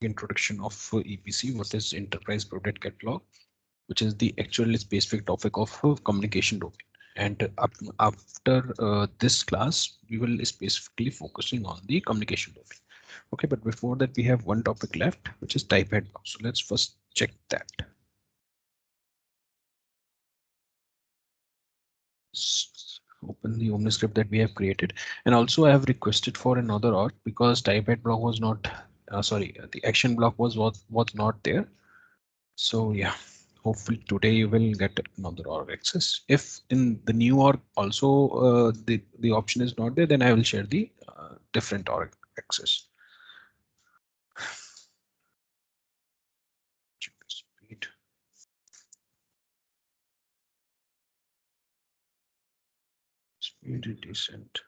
introduction of EPC, what is Enterprise Product Catalog, which is the actually specific topic of communication domain. And after this class, we will specifically focusing on the communication domain. Okay, but before that, we have one topic left, which is type-head block. So let's first check that. Open the OmniScript that we have created, and also I have requested for another org because type-head block was not sorry, the action block was not there. So yeah, hopefully today you will get another org access. If in the new org also the option is not there, then I will share the different org access. Speed. Speed is decent.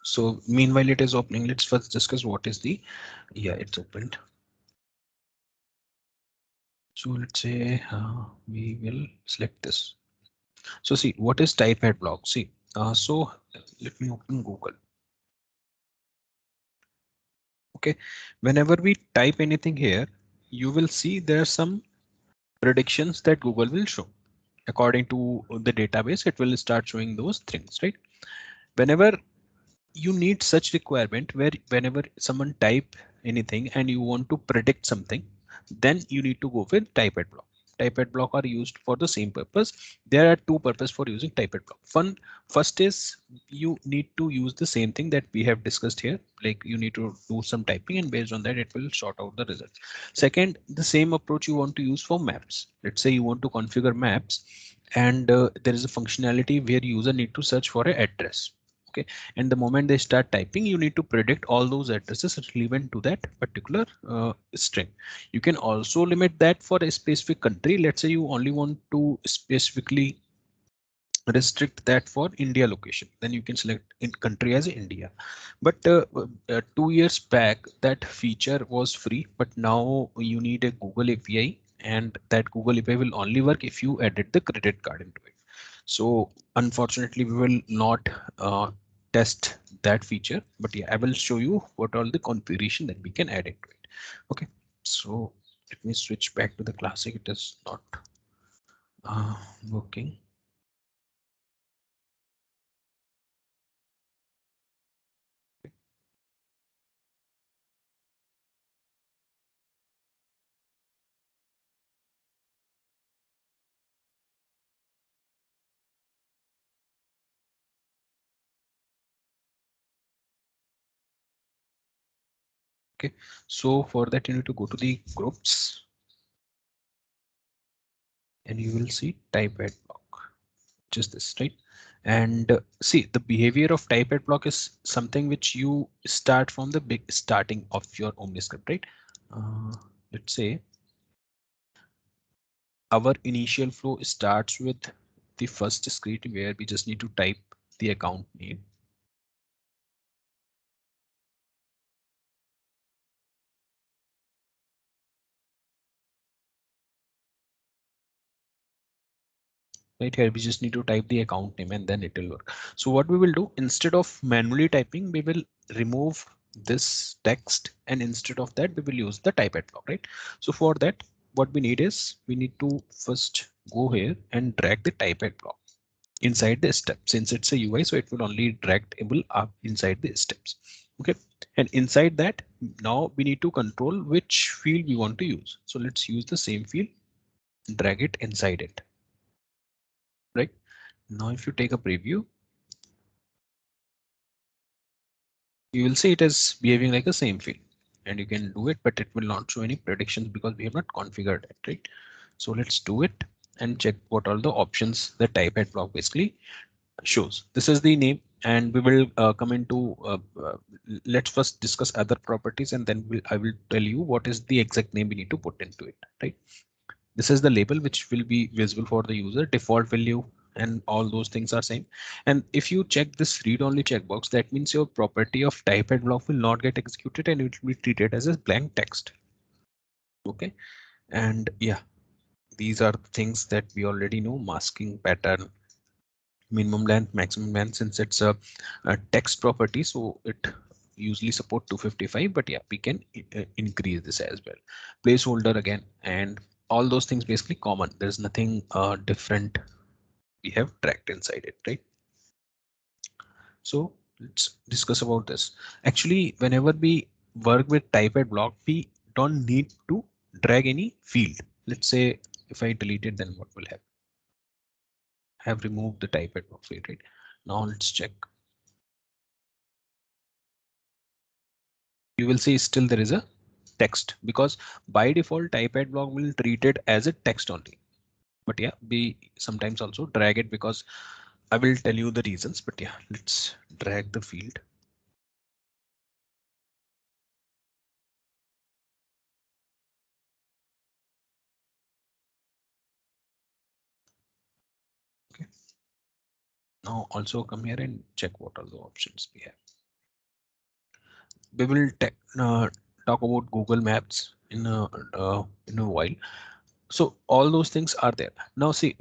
So meanwhile it is opening, let's first discuss what is the, yeah, it's opened. So let's say we will select this. So see what is type-head block. See, so let me open Google. Okay, whenever we type anything here, you will see there are some predictions that Google will show. According to the database, it will start showing those things, right? Whenever you need such requirement where whenever someone type anything and you want to predict something, then you need to go with type-head block. Type-head block are used for the same purpose. There are two purposes for using type-head block. First is you need to use the same thing that we have discussed here, like you need to do some typing and based on that it will sort out the results. Second, the same approach you want to use for maps. Let's say you want to configure maps and there is a functionality where user need to search for an address. Okay, and the moment they start typing, you need to predict all those addresses relevant to that particular string. You can also limit that for a specific country. Let's say you only want to specifically restrict that for India location, then you can select in country as India. But 2 years back that feature was free, but now you need a Google API, and that Google API will only work if you added the credit card into it. So unfortunately we will not test that feature, but yeah, I will show you what all the configuration that we can add into it. Okay, so let me switch back to the classic. It is not working. Okay, so for that you need to go to the groups and you will see type-head block, which is this, right? And see, the behavior of type-head block is something which you start from the big starting of your OmniScript, right? Let's say our initial flow starts with the first script where we just need to type the account name. Right here we just need to type the account name and then it will work. So what we will do, instead of manually typing, we will remove this text, and instead of that we will use the type-head block, right? So for that what we need is we need to first go here and drag the type-head block inside the step. Since it's a UI, so it will only dragable up inside the steps. Okay, and inside that now we need to control which field we want to use. So let's use the same field, drag it inside it. Right now if you take a preview, you will see it is behaving like a same field, and you can do it, but it will not show any predictions because we have not configured it, right? So let's do it and check what are the options the type-head block basically shows. This is the name, and we will come into let's first discuss other properties, and then I will tell you what is the exact name we need to put into it, right? This is the label which will be visible for the user. Default value and all those things are same. And if you check this read only checkbox, that means your property of type-head block will not get executed and it will be treated as a blank text. Okay, And yeah, these are things that we already know: masking pattern, minimum length, maximum length. Since it's a text property, so it usually support 255, but yeah, we can increase this as well. Placeholder again, and all those things basically common. There's nothing different we have tracked inside it, right? So let's discuss about this. Actually, whenever we work with typed block, we don't need to drag any field. Let's say if I delete it, then what will happen? Have removed the typed block field, right? Now let's check. You will see still there is a text, because by default typed block will treat it as a text only. But yeah, we sometimes also drag it, because I will tell you the reasons. But yeah, let's drag the field. Okay. Now also come here and check what are the options we have. We will talk about Google Maps in a while. So all those things are there. Now see,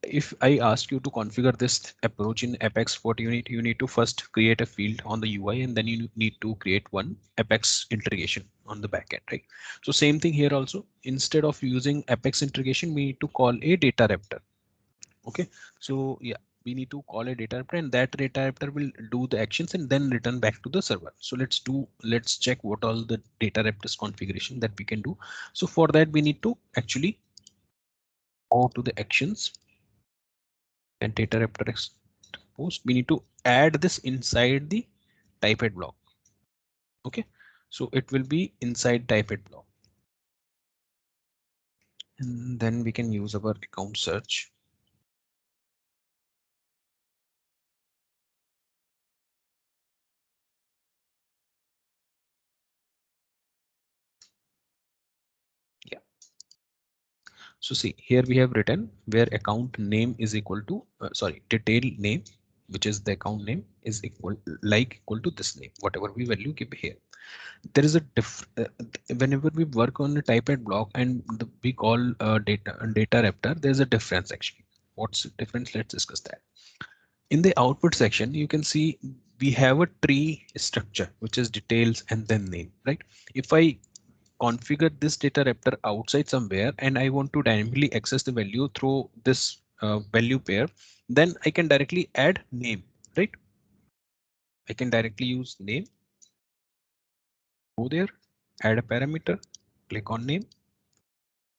if I ask you to configure this approach in Apex, what you need to first create a field on the UI, and then you need to create one Apex integration on the backend, right? So same thing here also. Instead of using Apex integration, we need to call a data raptor. Okay, so yeah, we need to call a data raptor, and that data raptor will do the actions and then return back to the server. So let's check what all the data raptors configuration that we can do. So for that, we need to actually go to the actions and data raptor post. We need to add this inside the typed block. Okay, so it will be inside typed block, and then we can use our account search. Yeah. So see, here we have written where account name is equal to sorry, detail name, which is the account name, is equal to this name, whatever we value give here. There is a whenever we work on a typed block and we call data raptor, there's a difference actually. What's the difference? Let's discuss that. In the output section, you can see we have a tree structure, which is details and then name, right? If I configure this data raptor outside somewhere and I want to dynamically access the value through this value pair, then I can directly add name, right? I can directly use name, go there, add a parameter, click on name,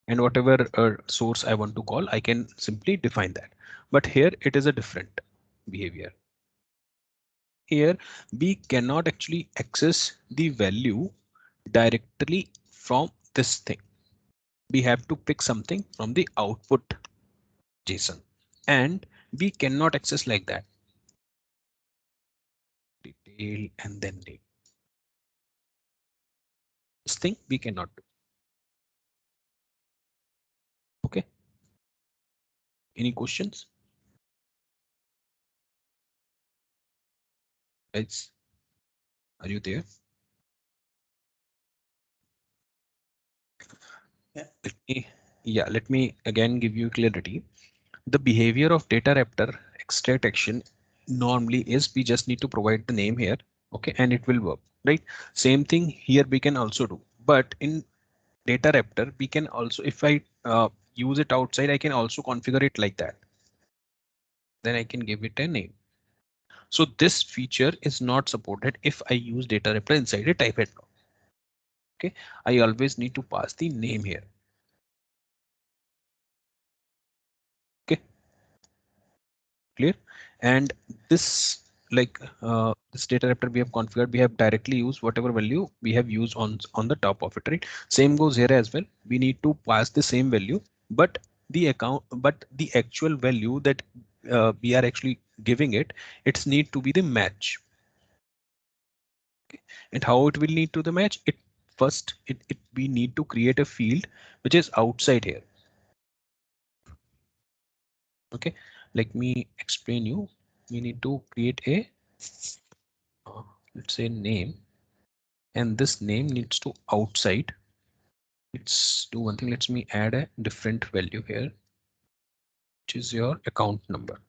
and whatever source I want to call, I can simply define that. But here it is a different behavior. Here we cannot actually access the value directly from this thing. We have to pick something from the output JSON, and we cannot access like that. Detail and then name. This thing we cannot do. Okay. Any questions? Guys, are you there? Let me again give you clarity. The behavior of data raptor extract action normally is we just need to provide the name here. Okay, and it will work, right? Same thing here we can also do, but in data raptor we can also, if I use it outside, I can also configure it like that. Then I can give it a name. So this feature is not supported if I use data raptor inside a typed block. Okay, I always need to pass the name here. Okay, clear? And this this data raptor we have configured, we have directly used whatever value we have used on the top of it, right? Same goes here as well. We need to pass the same value, but the actual value that we are actually giving it, it's need to be the match. Okay. And how it will need to the match it? First we need to create a field which is outside here. Okay, let me explain you. We need to create a let's say name, and this name needs to outside Let's do one thing. Let me add a different value here, which is your account number.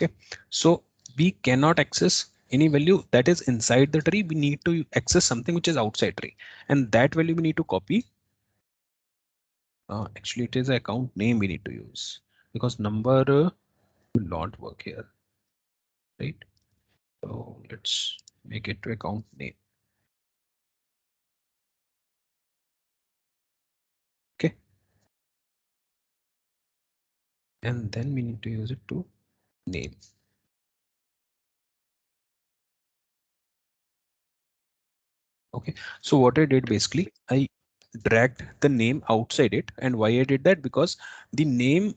Okay, so we cannot access any value that is inside the tree. We need to access something which is outside tree, and that value we need to copy. Actually, it is account name we need to use because number will not work here, right? So let's make it to account name. Okay, and then we need to use it to name. Okay, so what I did basically, I dragged the name outside it, and why I did that, because the name,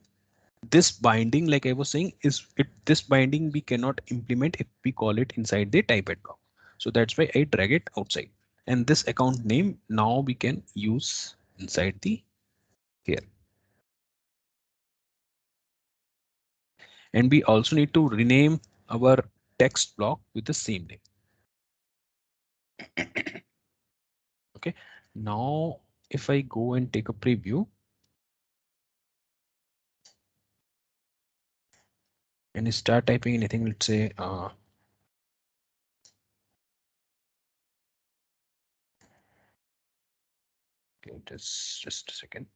this binding, like I was saying, is it, this binding we cannot implement if we call it inside the typed block. So that's why I drag it outside, and this account name now we can use inside the here. And we also need to rename our text block with the same name. Okay, now if I go and take a preview and start typing anything, let's say okay, just a second.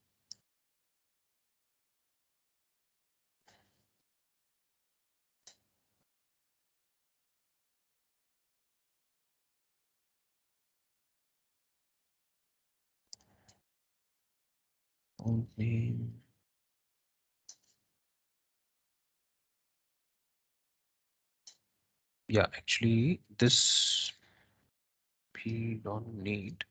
Name. Yeah, actually this we don't need.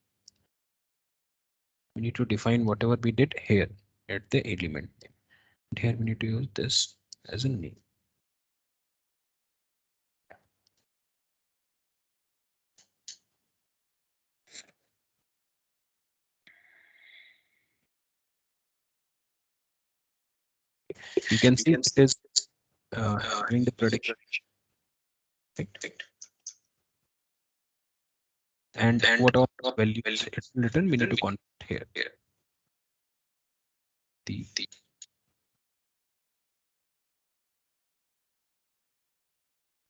We need to define whatever we did here at the element name. And here we need to use this as a name. You can see it is doing the prediction, right? And whatever values it's written, we need to convert here. The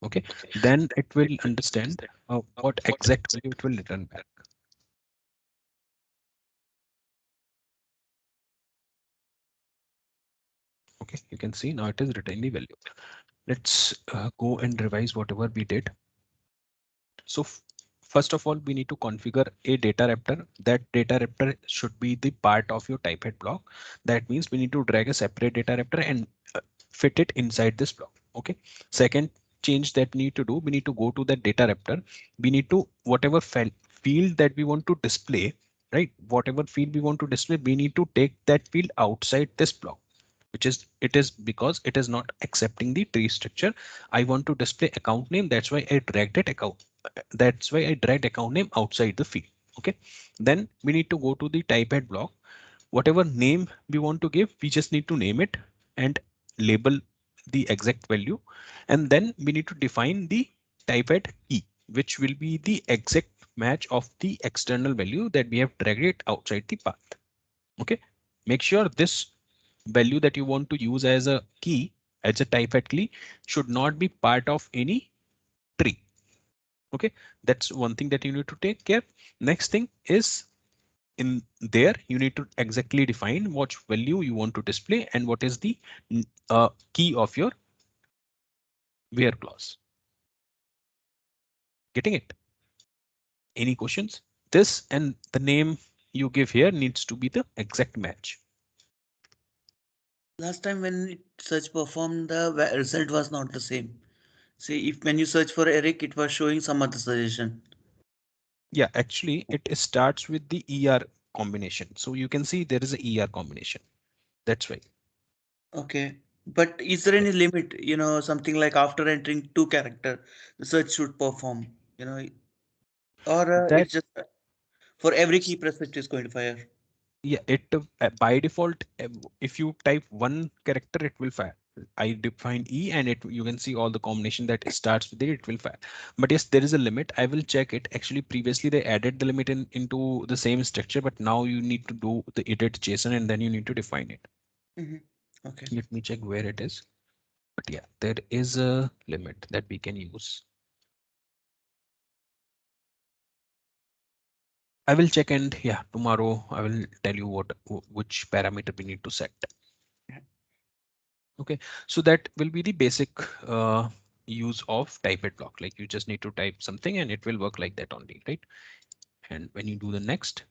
okay, then it will understand what exact value it will return back. Okay, you can see now it is returning the value. Let's go and revise whatever we did. So first of all, we need to configure a data raptor. That data raptor should be the part of your typed block. That means we need to drag a separate data raptor and fit it inside this block. Okay. Second change that we need to do, we need to go to the data raptor. We need to whatever field that we want to display, right? Whatever field we want to display, we need to take that field outside this block, which is it is because it is not accepting the tree structure. I want to display account name. That's why I dragged it account. That's why I dragged account name outside the field. Okay. Then we need to go to the typed block. Whatever name we want to give, we just need to name it and label the exact value. And then we need to define the typed key, which will be the exact match of the external value that we have dragged it outside the path. Okay. Make sure this value that you want to use as a key, as a typed key, should not be part of any tree. Okay, that's one thing that you need to take care. Next thing is in there you need to exactly define what value you want to display and what is the key of your where clause. Getting it? Any questions? This and the name you give here needs to be the exact match. Last time when search performed, the result was not the same. See, if when you search for Eric, it was showing some other suggestion. Yeah, actually it starts with the ER combination. So you can see there is a ER combination. That's why. Okay. But is there any limit, something like after entering two character, the search should perform, or That it's just for every key press it is going to fire? Yeah, it by default, if you type one character, it will fire. I define E and it you can see all the combination that starts with it will fire. But yes, there is a limit. I will check it. Actually, previously they added the limit into the same structure, but now you need to do the edit JSON and then you need to define it. Hmm. Okay. Let me check where it is. But yeah, there is a limit that we can use. I will check and yeah, tomorrow I will tell you which parameter we need to set. Okay, so that will be the basic use of type at block. Like you just need to type something and it will work like that only, right? And when you do the next,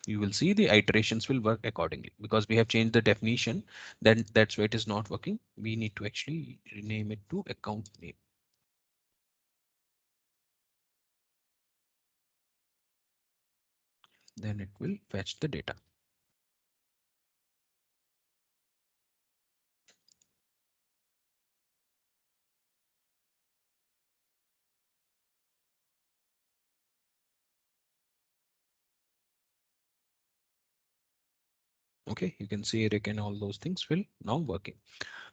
you will see the iterations will work accordingly because we have changed the definition. Then that's why it is not working. We need to actually rename it to account name. Then it will fetch the data. Okay, you can see Eric and all those things will now working.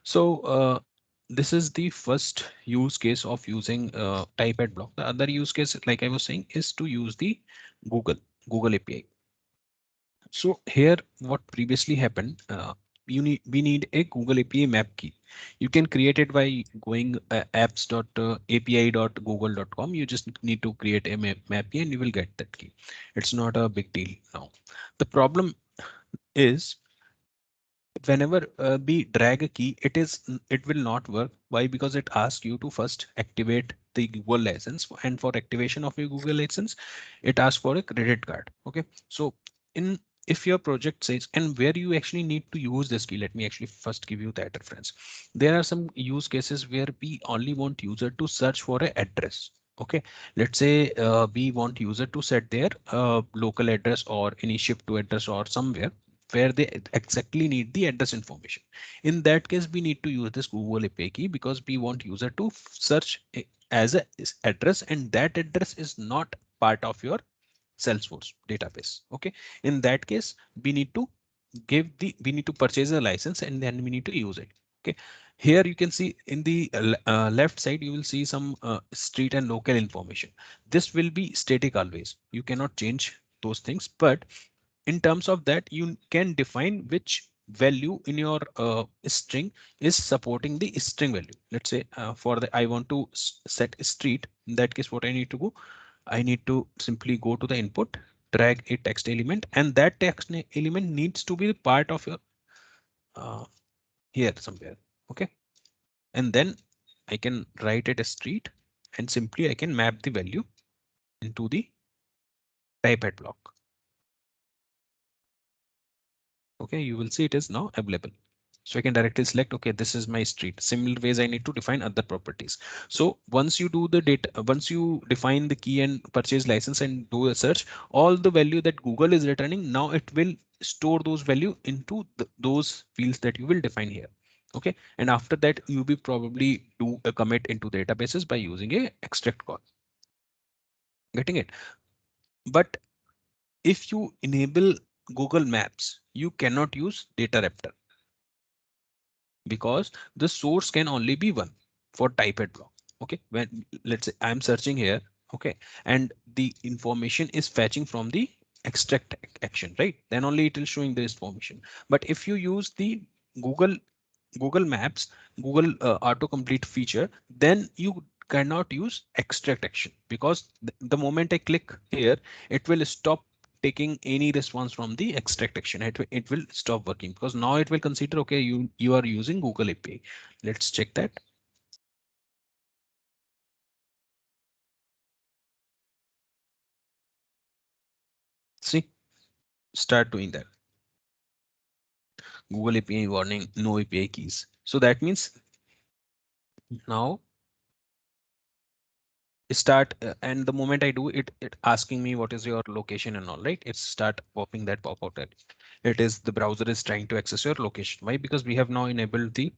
So this is the first use case of using type at block. The other use case, like I was saying, is to use the Google API. So here, what previously happened, we need a Google API map key. You can create it by going apps.api.google.com. You just need to create a map key and you will get that key. It's not a big deal now. The problem is whenever we drag a key, it will not work. Why? Because it asks you to first activate the Google license, and for activation of your Google license, it asks for a credit card. Okay, so in if your project says and where you actually need to use this key, let me actually first give you that reference. There are some use cases where we only want user to search for an address. Okay, let's say we want user to set their local address or any ship to address or somewhere where they exactly need the address information. In that case, we need to use this Google API key because we want user to search as a address, and that address is not part of your Salesforce database. Okay, in that case, we need to we need to purchase a license and then we need to use it. Okay, here you can see in the left side, you will see some street and local information. This will be static always. You cannot change those things, but in terms of that, you can define which value in your string is supporting the string value. Let's say for the I want to set street. In that case, what I need to go, I need to simply go to the input, drag a text element, and that text element needs to be part of your uh, here somewhere. Okay, and then I can write it a street, and simply I can map the value into the type at block. Okay, you will see it is now available. So I can directly select, okay, this is my street. Similar ways I need to define other properties. So once you do the data, once you define the key and purchase license and do a search, all the value that Google is returning, now it will store those value into those fields that you will define here. Okay, and after that, you will probably do a commit into databases by using a extract call. Getting it? But if you enable Google Maps, you cannot use Data Raptor because the source can only be one for type at block. Okay, when let's say I'm searching here, okay, and the information is fetching from the extract action, right? Then only it will showing the information. But if you use the Google Google Maps, Google autocomplete feature, then you cannot use extract action because the moment I click here, it will stop taking any response from the extract action. It will stop working because now it will consider, okay, you are using Google API. Let's check that. See, start doing that. Google API warning, no API keys. So that means now start and the moment I do it, it asking me what is your location and all, right? It's start popping that pop out. It is the browser is trying to access your location. Why? Because we have now enabled the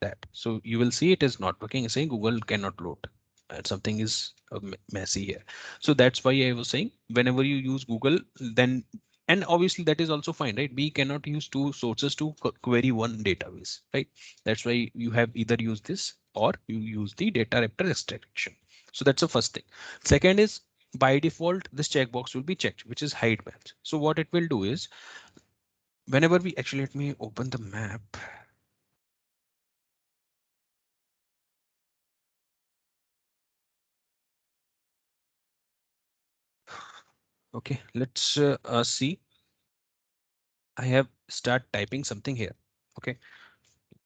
that. So you will see it is not working, saying Google cannot load. Something is messy here. So that's why I was saying whenever you use Google, then and obviously that is also fine, right? We cannot use two sources to query one database, right? That's why you have either use this or you use the data raptor extraction. So that's the first thing. Second is by default, this checkbox will be checked, which is hide maps. So what it will do is whenever we actually let me open the map. Okay, let's see. I have start typing something here. Okay,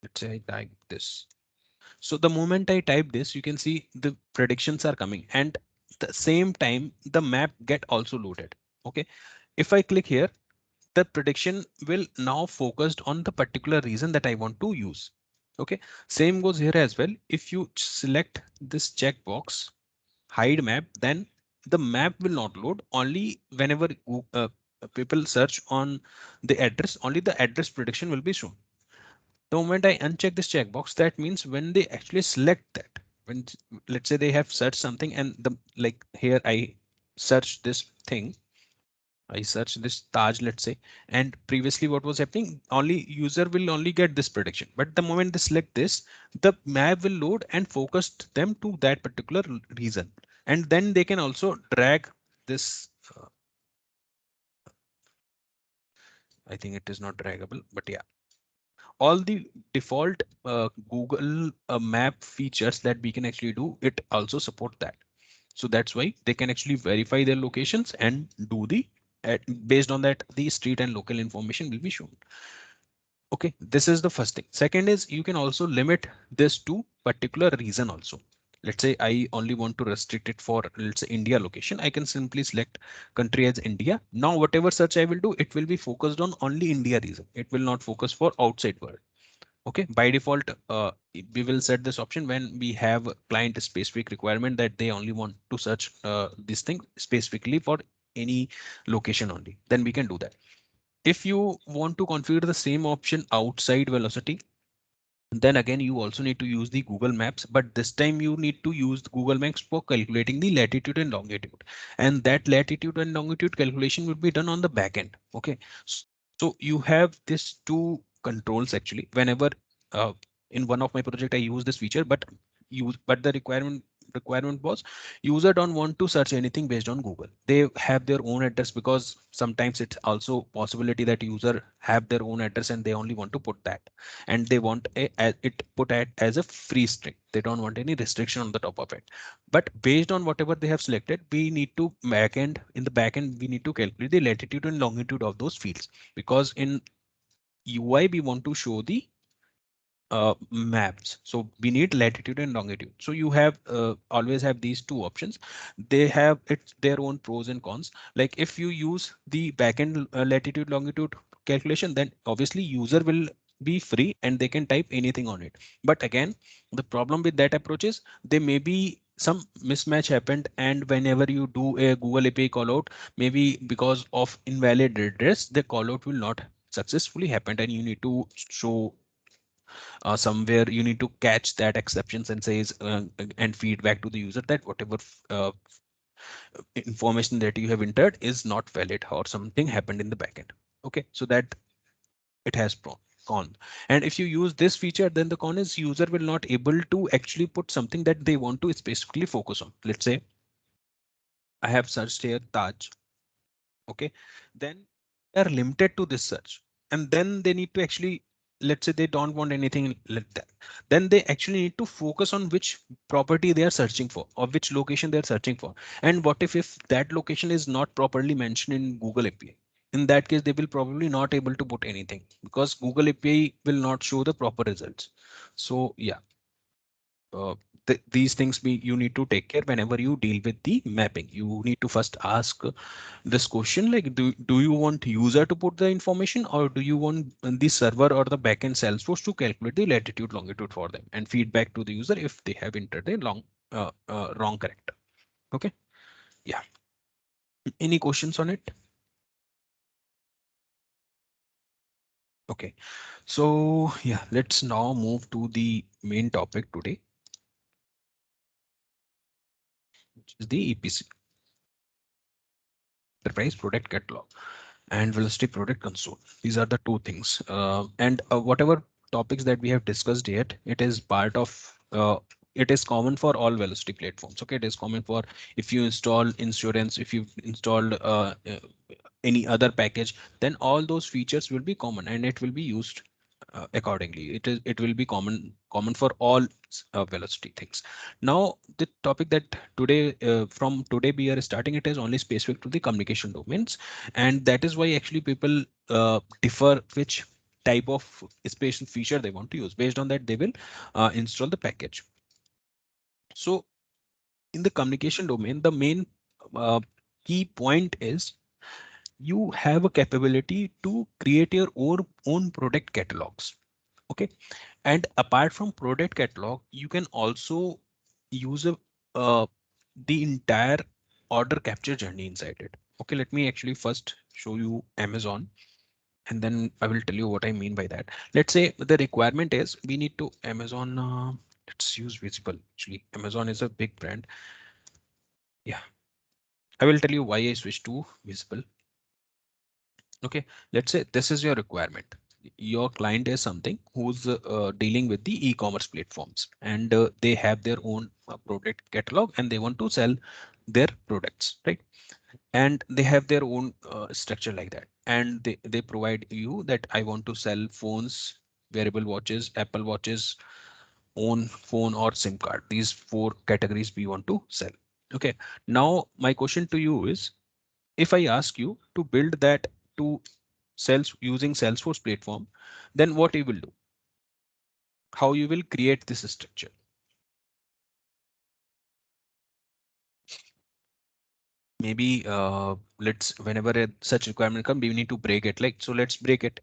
let's say I type this. So the moment I type this, you can see the predictions are coming and the same time the map get also loaded. Okay, if I click here, the prediction will now focused on the particular reason that I want to use. Okay, same goes here as well. If you select this checkbox, hide map, then the map will not load. Only whenever people search on the address, only the address prediction will be shown. The moment I uncheck this checkbox, that means when they actually select that, when let's say they have searched something and the like here I search this thing, I search this Taj, let's say, and previously what was happening, only user will only get this prediction. But the moment they select this, the map will load and focus them to that particular reason. And then they can also drag this. I think it is not draggable, but yeah, all the default Google map features that we can actually do, it also support that. So that's why they can actually verify their locations and do the based on that the street and local information will be shown. Okay, this is the first thing. Second is you can also limit this to particular region also. Let's say I only want to restrict it for, let's say, India location. I can simply select country as India. Now whatever search I will do, it will be focused on only India region. It will not focus for outside world. Okay, by default, we will set this option when we have client specific requirement that they only want to search this thing specifically for any location only. Then we can do that. If you want to configure the same option outside velocity, then again you also need to use the Google Maps, but this time you need to use Google Maps for calculating the latitude and longitude, and that latitude and longitude calculation will be done on the back end. Okay, so you have this two controls actually. Whenever in one of my project I use this feature, but the requirement was user don't want to search anything based on Google. They have their own address, because sometimes it's also possibility that user have their own address and they only want to put that, and they want it put as a free string. They don't want any restriction on the top of it. But based on whatever they have selected, we need to backend in the backend we need to calculate the latitude and longitude of those fields, because in UI we want to show the maps. So we need latitude and longitude. So you have always have these two options. They have it's their own pros and cons. Like if you use the backend latitude longitude calculation, then obviously user will be free and they can type anything on it. But again, the problem with that approach is there may be some mismatch happened, and whenever you do a Google API callout, maybe because of invalid address, the callout will not successfully happen, and you need to show somewhere you need to catch that exceptions and says and feedback to the user that whatever information that you have entered is not valid or something happened in the backend. Okay, so that it has pro con. And if you use this feature, then the con is user will not able to actually put something that they want to specifically focus on. Let's say I have searched here Taj. Okay, then they are limited to this search, and then they need to actually, let's say they don't want anything like that, then they actually need to focus on which property they are searching for or which location they are searching for. And what if that location is not properly mentioned in Google API? In that case, they will probably not able to put anything because Google API will not show the proper results. So yeah, these things you need to take care whenever you deal with the mapping. You need to first ask this question, like do you want user to put the information, or do you want the server or the backend Salesforce to calculate the latitude longitude for them and feedback to the user if they have entered a wrong character. Okay, yeah, any questions on it? Okay, so yeah, let's now move to the main topic today, which is the EPC, Enterprise Product Catalog, and Velocity Product Console. These are the two things. And whatever topics that we have discussed yet, it is part of it is common for all Velocity platforms. Okay, it is common for if you install insurance, if you installed any other package, then all those features will be common and it will be used accordingly. It will be common for all Velocity things. Now the topic that today from today we are starting, it is only specific to the communication domains, and that is why actually people differ which type of special feature they want to use. Based on that, they will install the package. So in the communication domain, the main uh, key point is you have a capability to create your own product catalogs. Okay, and apart from product catalog, you can also use the entire order capture journey inside it. Okay, let me actually first show you Amazon, and then I will tell you what I mean by that. Let's say the requirement is we need to Amazon. Let's use Visible. Actually, Amazon is a big brand. Yeah, I will tell you why I switched to Visible. Okay, let's say this is your requirement. Your client is something who's dealing with the e-commerce platforms, and they have their own product catalog and they want to sell their products, right? And they have their own structure like that. And they provide you that I want to sell phones, wearable watches, Apple watches, own phone or SIM card. These four categories we want to sell. Okay. Now my question to you is, if I ask you to build that to sales using Salesforce platform, then what you will do? How you will create this structure? Maybe let's whenever such requirement come, we need to break it. Like so, let's break it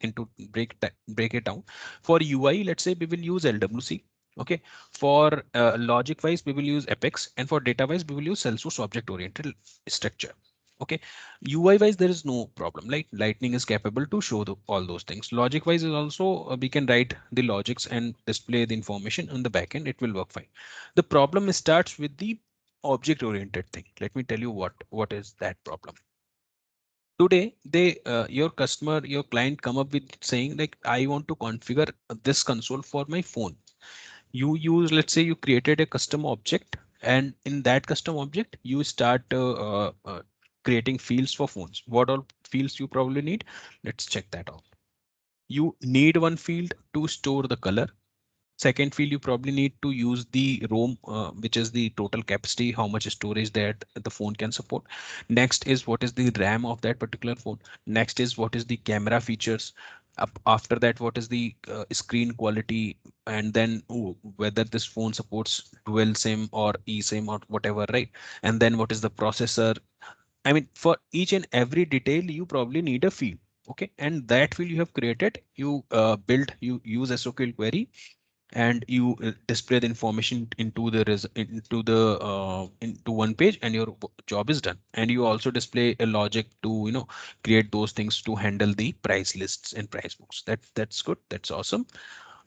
down. For UI, let's say we will use LWC. Okay. For logic wise, we will use Apex, and for data wise, we will use Salesforce object oriented structure. Okay, UI wise there is no problem. Like Lightning is capable to show all those things. Logic wise is also we can write the logics and display the information on the backend. It will work fine. The problem starts with the object oriented thing. Let me tell you what is that problem. Today they your customer, your client come up with saying like I want to configure this console for my phone. You use, let's say you created a custom object, and in that custom object you start creating fields for phones. What all fields you probably need? Let's check that out. You need one field to store the color. Second field, you probably need to use the ROM, which is the total capacity, how much storage that the phone can support. Next is what is the RAM of that particular phone. Next is what is the camera features. Up after that, what is the screen quality, and then whether this phone supports dual SIM or eSIM or whatever, right? And then what is the processor? I mean, for each and every detail, you probably need a field. Okay, and that field you have created, you build, you use SOQL query, and you display the information into the into one page, and your job is done. And you also display a logic to create those things to handle the price lists and price books. That's good, that's awesome.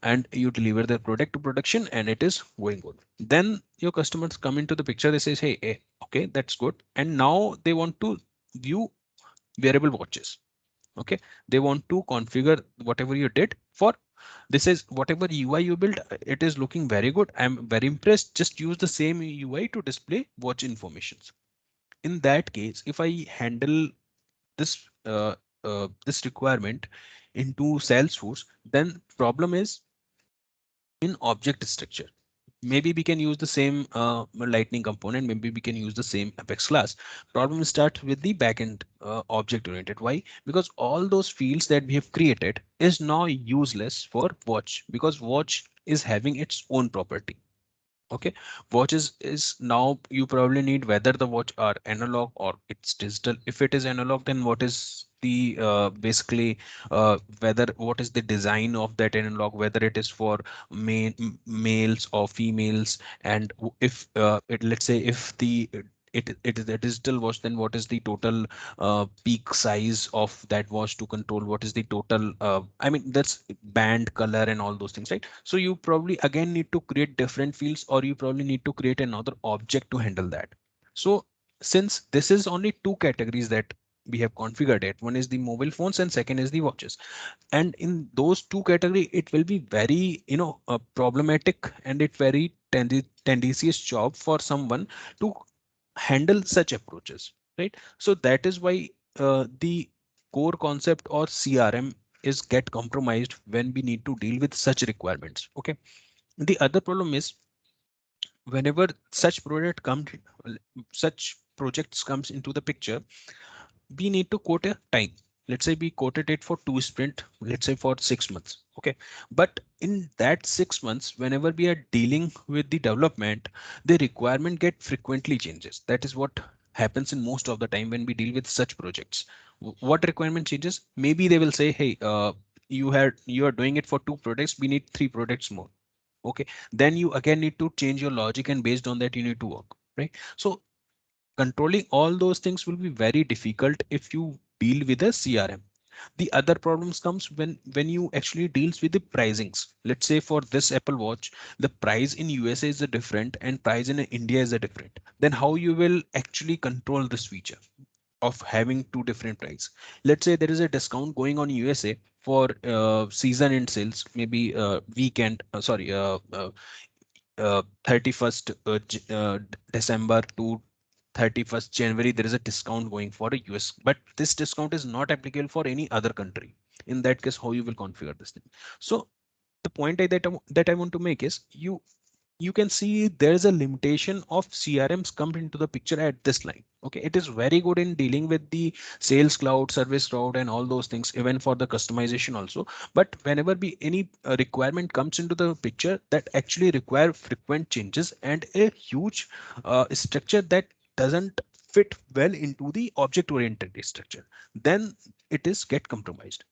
And you deliver the product to production and it is going good. Then your customers come into the picture, they say, hey, okay, that's good, and now they want to view wearable watches. Okay, they want to configure whatever you did for this. Is whatever UI you built, it is looking very good, I'm very impressed, just use the same UI to display watch informations. In that case, if I handle this this requirement into Salesforce, then problem is in object structure. Maybe we can use the same lightning component, maybe we can use the same Apex class. Problem starts with the backend object oriented. Why? Because all those fields that we have created is now useless for watch, because watch is having its own property. Okay, watches is now you probably need whether the watch are analog or it's digital. If it is analog, then what is the basically whether what is the design of that analog, whether it is for males or females. And if let's say if the it is a digital watch, then what is the total peak size of that watch to control, what is the total I mean that's band color and all those things, right? So you probably again need to create different fields, or you probably need to create another object to handle that. So since this is only two categories that we have configured it, one is the mobile phones and second is the watches, and in those two category it will be very problematic, and it very tendencies job for someone to handle such approaches, right? So that is why the core concept or CRM is get compromised when we need to deal with such requirements. Okay, the other problem is whenever such project comes, such projects comes into the picture, we need to quote a time. Let's say we quoted it for two sprint, let's say for 6 months. Okay, but in that 6 months, whenever we are dealing with the development, the requirement get frequently changes. That is what happens in most of the time when we deal with such projects. What requirement changes? Maybe they will say, hey, you are doing it for two products, we need three products more. Okay, then you again need to change your logic, and based on that you need to work, right? So controlling all those things will be very difficult if you deal with a CRM. The other problems comes when you actually deals with the pricings. Let's say for this Apple Watch, the price in USA is a different and price in India is a different. Then how you will actually control this feature of having two different price? Let's say there is a discount going on USA for season end sales, maybe weekend, 31st December to 31st January, there is a discount going for a US, but this discount is not applicable for any other country. In that case, how you will configure this thing? So the point that I want to make is you can see there is a limitation of CRMs come into the picture at this line. Okay, it is very good in dealing with the sales cloud, service cloud, and all those things, even for the customization also. But whenever be any requirement comes into the picture that actually require frequent changes and a huge structure that doesn't fit well into the object oriented structure, then it is get compromised.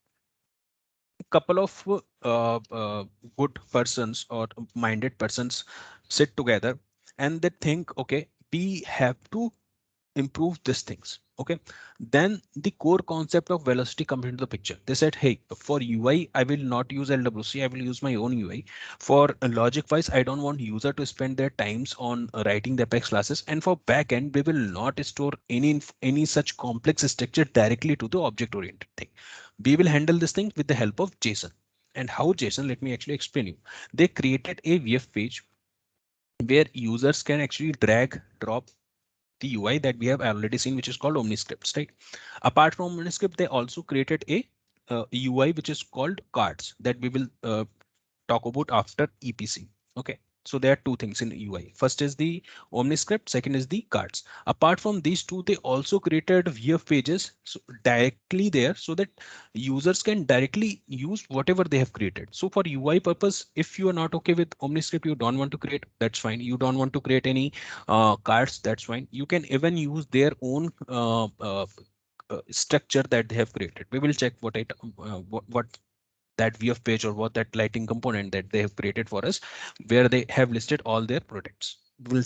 Couple of good persons or minded persons sit together and they think, okay, we have to improve these things. Okay, then the core concept of velocity comes into the picture. They said, hey, for UI I will not use LWC, I will use my own UI. For logic wise, I don't want user to spend their times on writing the Apex classes, and for backend we will not store any such complex structure directly to the object oriented thing. We will handle this thing with the help of JSON. And how JSON, let me actually explain you. They created a VF page where users can actually drag drop the UI that we have already seen, which is called OmniScripts, right? Apart from OmniScript, they also created a UI which is called cards that we will talk about after EPC. Okay, so there are two things in UI. First is the OmniScript, second is the cards. Apart from these two, they also created VF pages so directly there so that users can directly use whatever they have created. So for UI purpose, if you are not okay with OmniScript, you don't want to create, that's fine. You don't want to create any cards, that's fine. You can even use their own structure that they have created. We will check what that VF page or what that lighting component that they have created for us, where they have listed all their products. We'll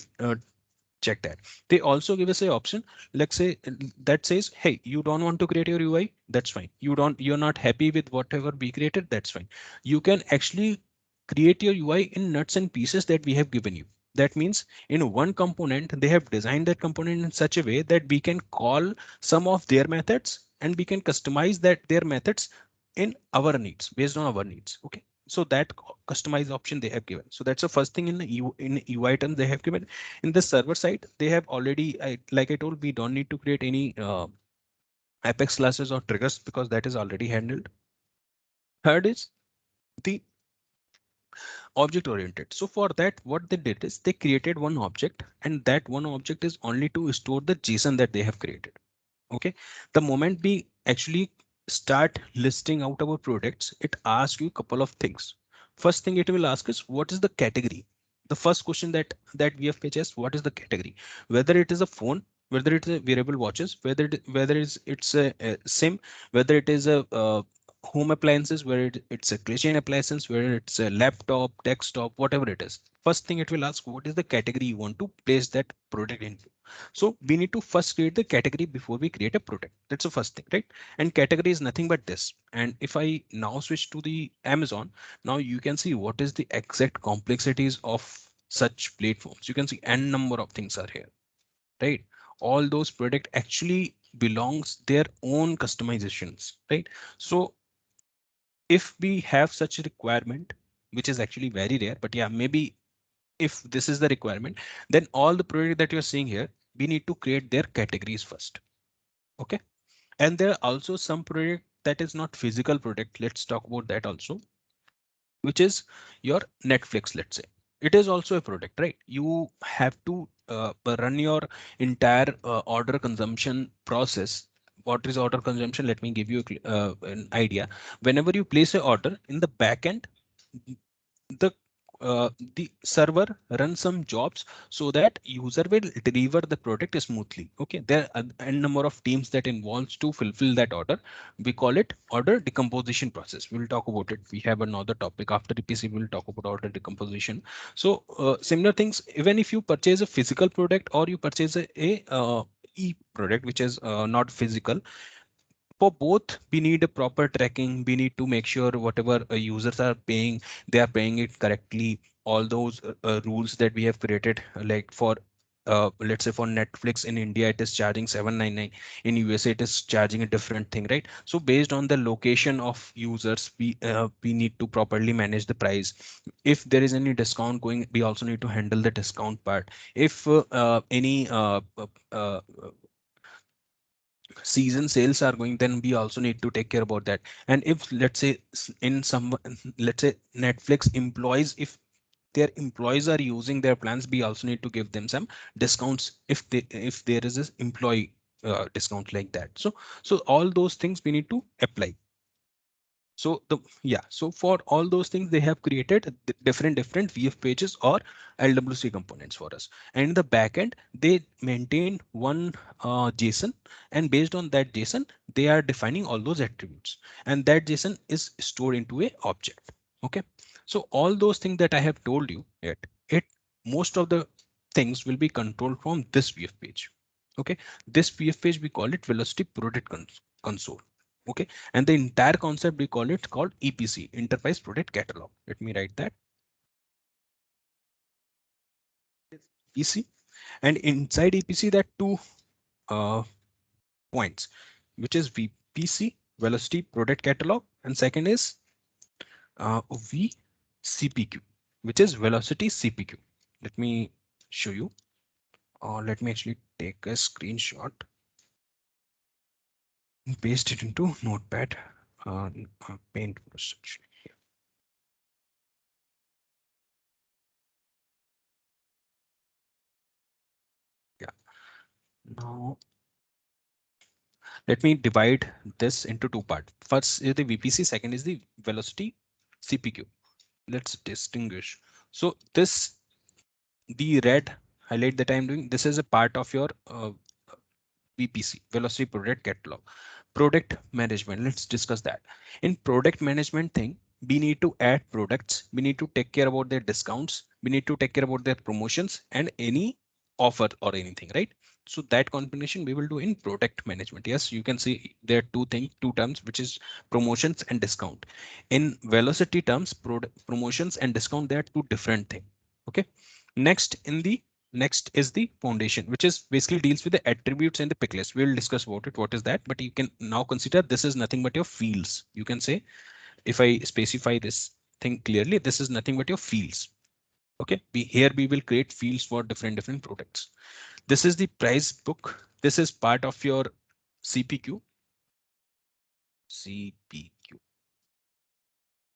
check that. They also give us a option, let's say that says, hey, you don't want to create your UI, that's fine. You're not happy with whatever we created, that's fine. You can actually create your UI in nuts and pieces that we have given you. That means in one component, they have designed that component in such a way that we can call some of their methods and we can customize that their methods in our needs, based on our needs. Okay, so that customize option they have given. So that's the first thing in UI terms they have given. In the server side, they have already, like I told, we don't need to create any Apex classes or triggers because that is already handled. Third is the object oriented. So for that, what they did is they created one object, and that one object is only to store the JSON that they have created. Okay, the moment we actually start listing out our products, it asks you a couple of things. First thing it will ask is, what is the category? The first question that we have is, what is the category? Whether it is a phone, whether it is a wearable watches, whether it's a SIM, whether it is a home appliances, whether it's a kitchen appliances, whether it's a laptop, desktop, whatever it is. First thing it will ask, what is the category you want to place that product into? So we need to first create the category before we create a product. That's the first thing, right? And category is nothing but this. And if I now switch to the Amazon, now you can see what is the exact complexities of such platforms. You can see n number of things are here, right? All those product actually belongs their own customizations, right? So if we have such a requirement, which is actually very rare, but yeah, maybe if this is the requirement, then all the product that you're seeing here, we need to create their categories first. Okay. And there are also some product that is not physical product. Let's talk about that also, which is your Netflix, let's say. It is also a product, right? You have to run your entire order consumption process. What is order consumption? Let me give you an idea. Whenever you place an order in the back end, the the server runs some jobs so that user will deliver the product smoothly. Okay, there are a number of teams that involves to fulfill that order. We call it order decomposition process. We'll talk about it. We have another topic after EPC. We'll talk about order decomposition. So similar things, even if you purchase a physical product or you purchase a e product which is not physical, for both we need a proper tracking. We need to make sure whatever users are paying, they are paying it correctly. All those rules that we have created, like for let's say for Netflix in India it is charging 799, in USA it is charging a different thing, right? So based on the location of users, we need to properly manage the price. If there is any discount going, we also need to handle the discount part. If any season sales are going, then we also need to take care about that. And if let's say in some, let's say Netflix employees, if their employees are using their plans, we also need to give them some discounts if there is this employee discount like that. So all those things we need to apply. So the yeah, so for all those things they have created different VF pages or LWC components for us. And in the backend they maintain one JSON, and based on that JSON they are defining all those attributes, and that JSON is stored into a object. Okay, so all those things that I have told you, it most of the things will be controlled from this VF page. Okay, this VF page we call it velocity product console. Okay, and the entire concept we call it called EPC, enterprise product catalog. Let me write that EPC. And inside EPC that two uh, points, which is VPC, velocity product catalog, and second is VCPQ, which is velocity CPQ. Let me show you, or let me actually take a screenshot and paste it into Notepad. Paint brush. Yeah. Now let me divide this into two parts. First is the VPC, second is the velocity CPQ. Let's distinguish. So this, the red highlight that I'm doing, this is a part of your VPC, velocity product catalog. Product management, let's discuss that. In product management thing, we need to add products, we need to take care about their discounts, we need to take care about their promotions and any offer or anything, right? So that combination we will do in product management. Yes, you can see there are two things, two terms, which is promotions and discount. In velocity terms, promotions and discount, they are two different things. Okay, next in the next is the foundation, which is basically deals with the attributes and the pick list. We'll discuss about it, what is that, but you can now consider this is nothing but your fields. You can say, if I specify this thing clearly, this is nothing but your fields. Okay, here we will create fields for different products. This is the price book. This is part of your CPQ.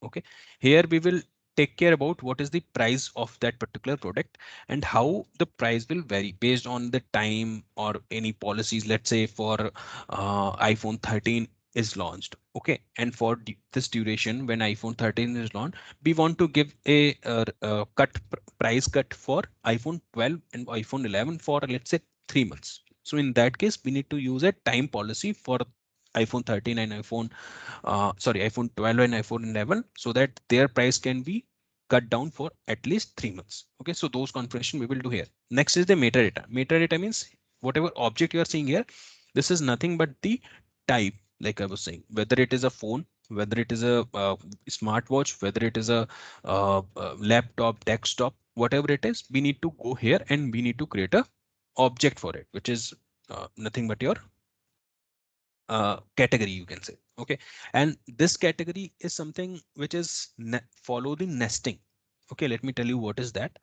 Okay, here we will take care about what is the price of that particular product and how the price will vary based on the time or any policies. Let's say for iPhone 13 is launched. Okay, and for this duration, when iPhone 13 is launched, we want to give a price cut for iPhone 12 and iPhone 11 for let's say 3 months. So in that case, we need to use a time policy for iPhone 13 and iPhone 12 and iPhone 11, so that their price can be cut down for at least 3 months. Okay, so those configuration we will do here. Next is the metadata. Metadata means whatever object you are seeing here, this is nothing but the type, like I was saying, whether it is a phone, whether it is a smartwatch, whether it is a laptop, desktop, whatever it is, we need to go here and we need to create a object for it, which is nothing but your category, you can say. Okay, and this category is something which is follow the nesting. Okay, let me tell you what is that.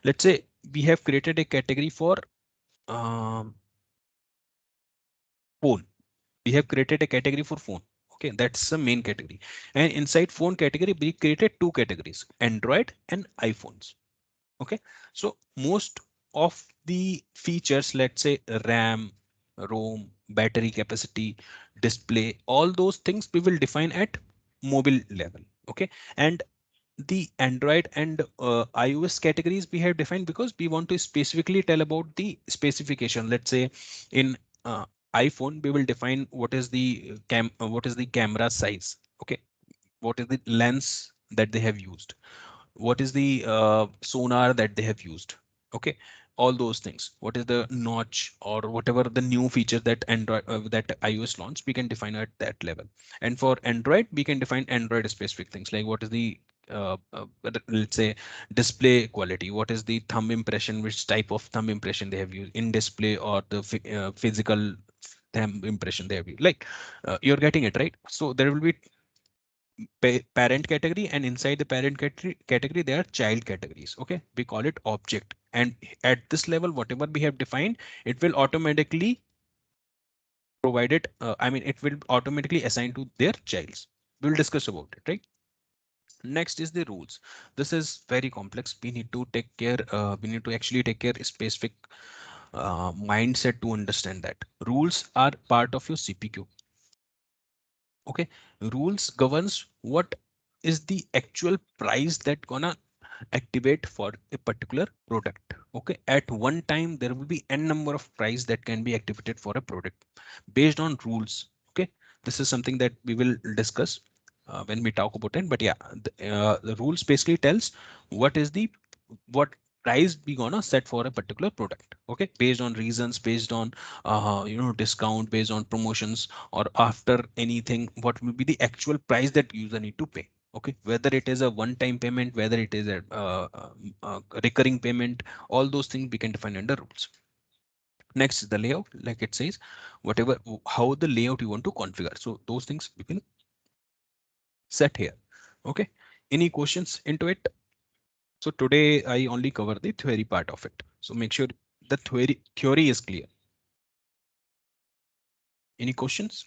Let's say we have created a category for um, phone. We have created a category for phone. Okay, that's the main category. And inside phone category, we created two categories, Android and iPhones. Okay, so most of the features, let's say RAM, ROM, battery capacity, display, all those things we will define at mobile level. Okay, and the Android and iOS categories we have defined because we want to specifically tell about the specification. Let's say in uh, iPhone, we will define what is the what is the camera size. Okay, what is the lens that they have used, what is the sonar that they have used. Okay, all those things, what is the notch or whatever the new feature that Android that iOS launched, we can define at that level. And for Android, we can define Android specific things like what is the let's say display quality, what is the thumb impression, which type of thumb impression they have used in display, or the physical thumb impression they have used. Like you're getting it right. So there will be parent category, and inside the parent category there are child categories. Okay, we call it object, and at this level whatever we have defined, it will automatically provide it, I mean it will automatically assign to their childs. We'll discuss about it, right? Next is the rules. This is very complex. We need to take care, we need to actually take care specific mindset to understand that rules are part of your CPQ. Okay, rules governs what is the actual price that gonna activate for a particular product. Okay, at one time there will be n number of price that can be activated for a product based on rules. Okay, this is something that we will discuss when we talk about it. But yeah, the rules basically tells what is the what price we gonna set for a particular product. Okay, based on reasons, based on discount, based on promotions, or after anything, what will be the actual price that user need to pay. Okay, whether it is a one-time payment, whether it is a recurring payment, all those things we can define under rules. Next is the layout, like it says, whatever how the layout you want to configure. So those things we can set here. Okay, any questions into it? So today I only cover the theory part of it. So make sure the theory is clear. Any questions?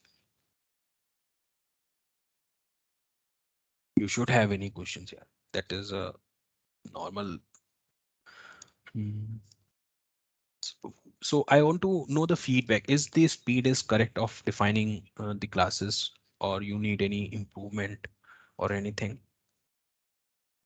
You should have any questions here. That is a normal. Hmm. So I want to know the feedback. Is the speed is correct of defining the classes, or you need any improvement or anything?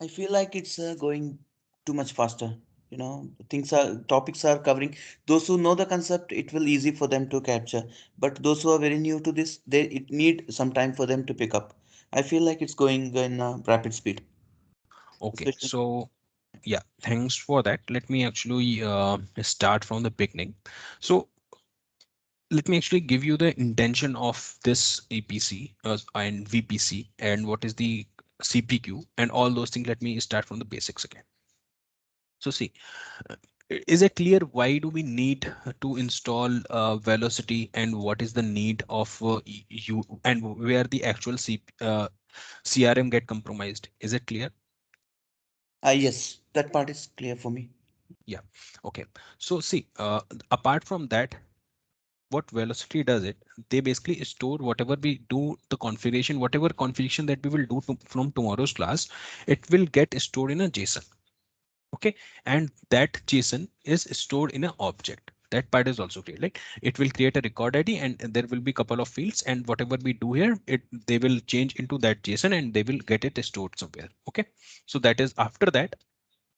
I feel like it's going too much faster. You know, things are topics are covering. Those who know the concept, it will easy for them to capture. But those who are very new to this, they it need some time for them to pick up. I feel like it's going in rapid speed, Okay, especially. so yeah, thanks for that. Let me actually start from the beginning. So let me actually give you the intention of this APC and VPC and what is the CPQ and all those things. Let me start from the basics again. So see, uh, is it clear why do we need to install Velocity, and what is the need of you, and where the actual CRM get compromised? Is it clear? Yes, that part is clear for me. Yeah. Okay. So see, apart from that, what Velocity does it, they basically store whatever we do the configuration, whatever configuration that we will do from tomorrow's class, it will get stored in a JSON. Okay, and that JSON is stored in an object. That part is also clear. Like it will create a record ID, and there will be couple of fields, and whatever we do here, they will change into that JSON and they will get it stored somewhere. Okay, so that is after that.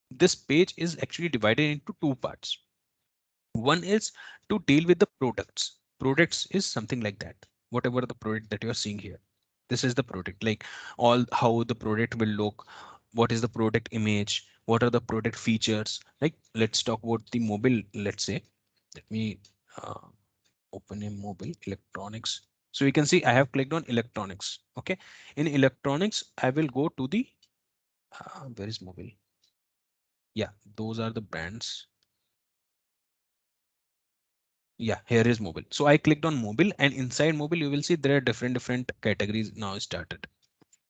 This page is actually divided into two parts. One is to deal with the products. Products is something like that. whatever the product that you are seeing here. This is the product, like all how the product will look, what is the product image, what are the product features. Like let's talk about the mobile. Let's say, let me uh, open a mobile electronics. So you can see I have clicked on electronics. Okay, in electronics, I will go to the where is mobile? Yeah, those are the brands. Yeah, here is mobile. So I clicked on mobile, and inside mobile, you will see there are different categories now started,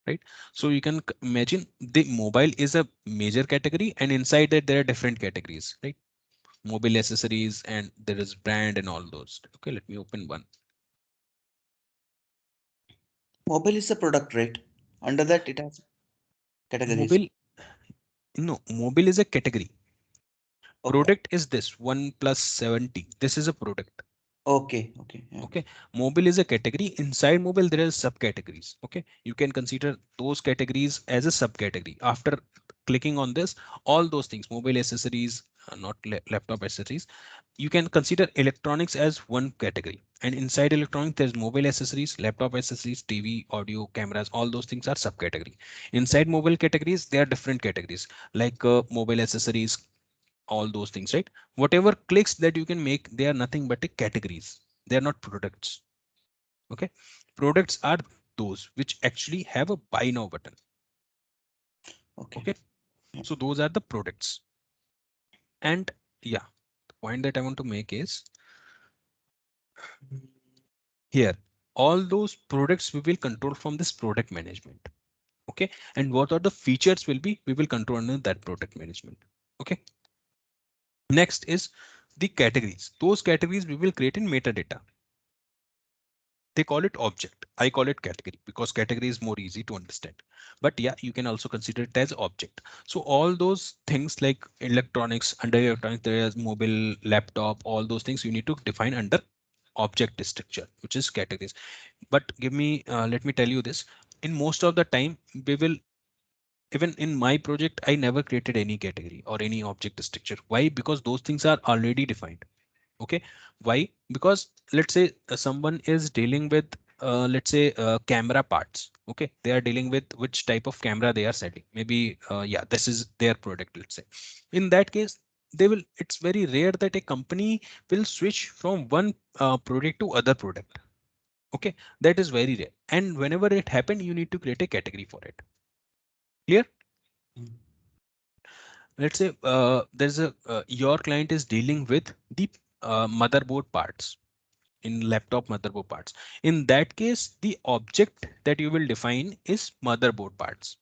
right? So you can imagine the mobile is a major category, and inside that there are different categories, right? Mobile accessories, and there is brand and all those. Okay, let me open one. Mobile is a product, right? Under that it has categories. Mobile, no, mobile is a category. Okay. Product is this one plus 70. This is a product. Okay. Okay. Yeah. Okay, mobile is a category. Inside mobile there are subcategories. Okay, you can consider those categories as a subcategory. After clicking on this, all those things, mobile accessories, not laptop accessories, you can consider electronics as one category. And inside electronics there's mobile accessories, laptop accessories, TV, audio, cameras, all those things are subcategory. Inside mobile categories there are different categories, like mobile accessories, all those things, right? Whatever clicks that you can make, they are nothing but a categories. They are not products. Okay, products are those which actually have a buy now button. Okay. Okay, Yeah. so those are the products. And yeah, the point that I want to make is here, all those products we will control from this product management. Okay, and what are the features will be, we will control under that product management. Okay, next is the categories. Those categories we will create in metadata. They call it object. I call it category because category is more easy to understand. But yeah, you can also consider it as object. So all those things like electronics, under electronics, there is mobile, laptop, all those things you need to define under object structure, which is categories. But let me tell you this. In most of the time, we will, even in my project, I never created any category or any object structure. Why? Because those things are already defined. Okay, why? Because let's say someone is dealing with let's say camera parts. Okay, they are dealing with which type of camera they are selling. Maybe yeah, this is their product, let's say. In that case, they will, it's very rare that a company will switch from one product to other product. Okay, that is very rare, and whenever it happen, you need to create a category for it. Clear? Mm. Let's say there's a your client is dealing with the motherboard parts, in laptop motherboard parts. In that case, the object that you will define is motherboard parts.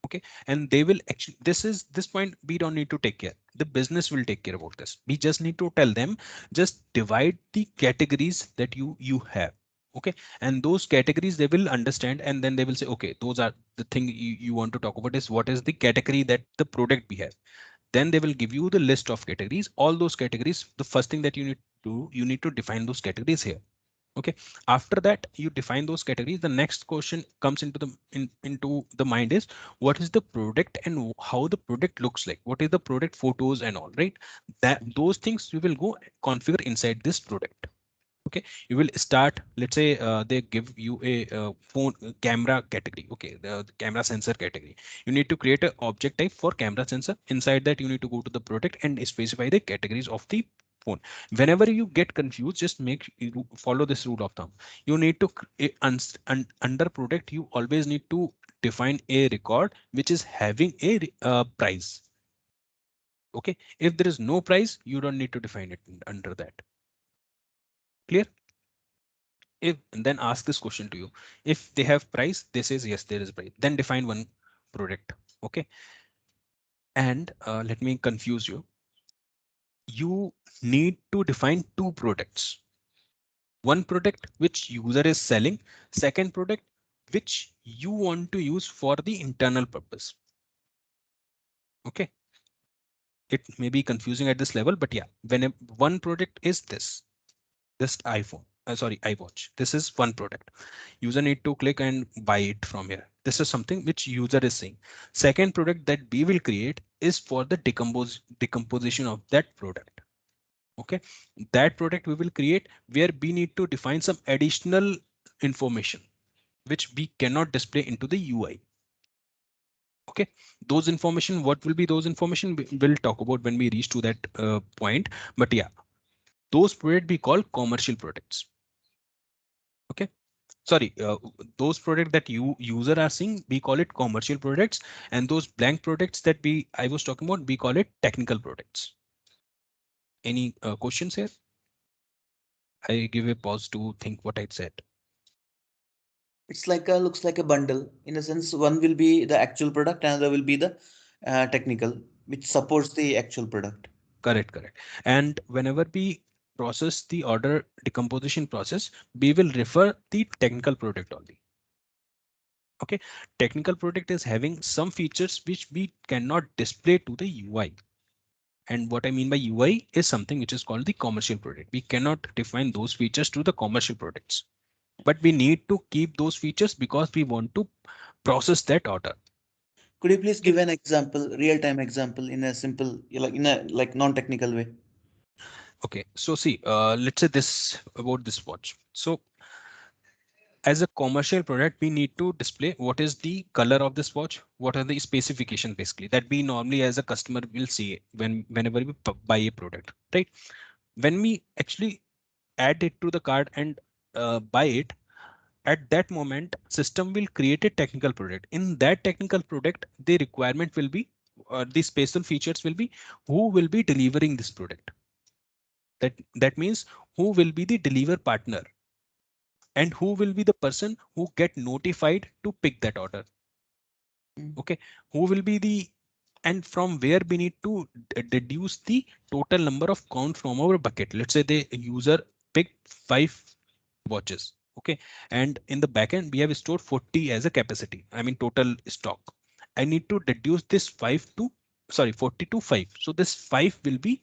Okay, and they will actually, this is this point we don't need to take care. The business will take care about this. We just need to tell them, just divide the categories that you have. Okay, and those categories they will understand, and then they will say, okay, those are the thing you want to talk about is what is the category that the product we have. Then they will give you the list of categories, all those categories. The first thing that you need to do, you need to define those categories here. Okay, after that you define those categories, the next question comes into into the mind is, what is the product and how the product looks like, what is the product photos and all, right? That those things we will go configure inside this product. Okay, you will start, let's say they give you a phone camera category. Okay, the camera sensor category, you need to create an object type for camera sensor. Inside that you need to go to the product and specify the categories of the phone. Whenever you get confused, just make you follow this rule of thumb. You need to under product, you always need to define a record which is having a price. Okay, if there is no price, you don't need to define it under that. Clear? If, and then ask this question to you, if they have price, they says yes, there is price, then define one product. Okay, and let me confuse you, you need to define two products. One product which user is selling, second product which you want to use for the internal purpose. Okay, it may be confusing at this level, but yeah, when one product is this iPhone, sorry, iWatch, this is one product. User need to click and buy it from here. This is something which user is saying. Second product that we will create is for the decomposition of that product. Okay, that product we will create where we need to define some additional information which we cannot display into the UI. Okay, those information, what will be those information, we'll talk about when we reach to that point. But yeah, those products we call commercial products. Okay, sorry, those products that you user are seeing, we call it commercial products, and those blank products that I was talking about, we call it technical products. Any questions here? I give a pause to think what I said. It's like a looks like a bundle in a sense. One will be the actual product, another will be the technical, which supports the actual product. Correct, correct. And whenever we process the order decomposition process, we will refer the technical product only. Okay, technical product is having some features which we cannot display to the UI. And what I mean by UI is something which is called the commercial product. We cannot define those features to the commercial products, but we need to keep those features because we want to process that order. Could you please Okay. give an example, real-time example, in a simple, like in a like non-technical way? Okay. So see, let's say this about this watch. So as a commercial product, we need to display what is the color of this watch, what are the specifications basically that we normally as a customer will see whenever we buy a product, right? When we actually add it to the card and buy it, at that moment system will create a technical product. In that technical product, the requirement will be the special features will be who will be delivering this product. That means who will be the deliver partner and who will be the person who get notified to pick that order. Mm. Okay, who will be the, and from where we need to deduce the total number of count from our bucket. Let's say the user picked 5 watches. Okay, and in the backend we have stored 40 as a capacity, I mean total stock. I need to deduce this 5 to, sorry, 40 to 5. So this 5 will be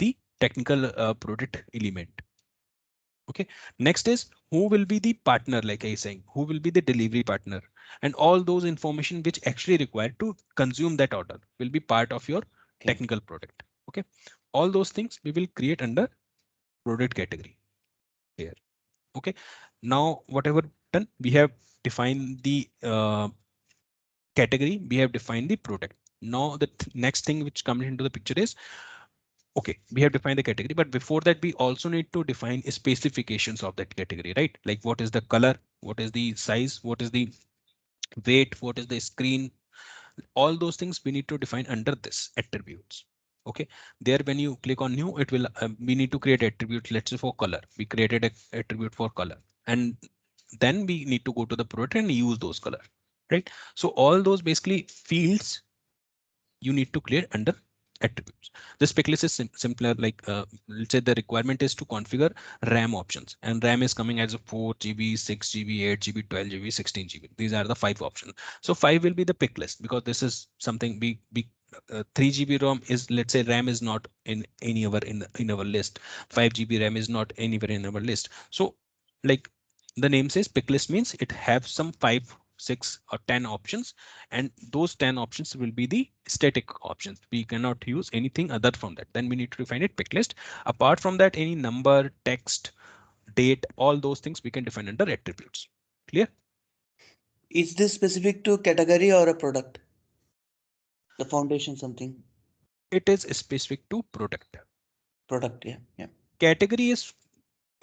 the technical product element. Okay, next is who will be the partner, like I saying, who will be the delivery partner, and all those information which actually required to consume that order will be part of your Okay. technical product. Okay, all those things we will create under product category here. Okay, now whatever done, we have defined the category, we have defined the product. Now the next thing which comes into the picture is, okay, we have defined the category, but before that we also need to define specifications of that category, right? Like what is the color, what is the size, what is the weight, what is the screen, all those things we need to define under this attributes. Okay, there when you click on new, it will we need to create attribute. Let's say for color, we created a attribute for color, and then we need to go to the product and use those color, right? So all those basically fields you need to clear under attributes. The spec list is simpler, like let's say the requirement is to configure RAM options, and RAM is coming as a 4 GB, 6 GB, 8 GB, 12 GB, 16 GB. These are the 5 options. So 5 will be the pick list because this is something we 3 GB ROM is, let's say RAM is not in any other in our list. 5 GB RAM is not anywhere in our list. So like the name says, pick list means it have some 5, 6 or 10 options, and those 10 options will be the static options. We cannot use anything other from that. Then we need to define it pick list. Apart from that, any number, text, date, all those things we can define under attributes. Clear? Is this specific to category or a product? The foundation something It is specific to product. product, yeah, yeah. Category is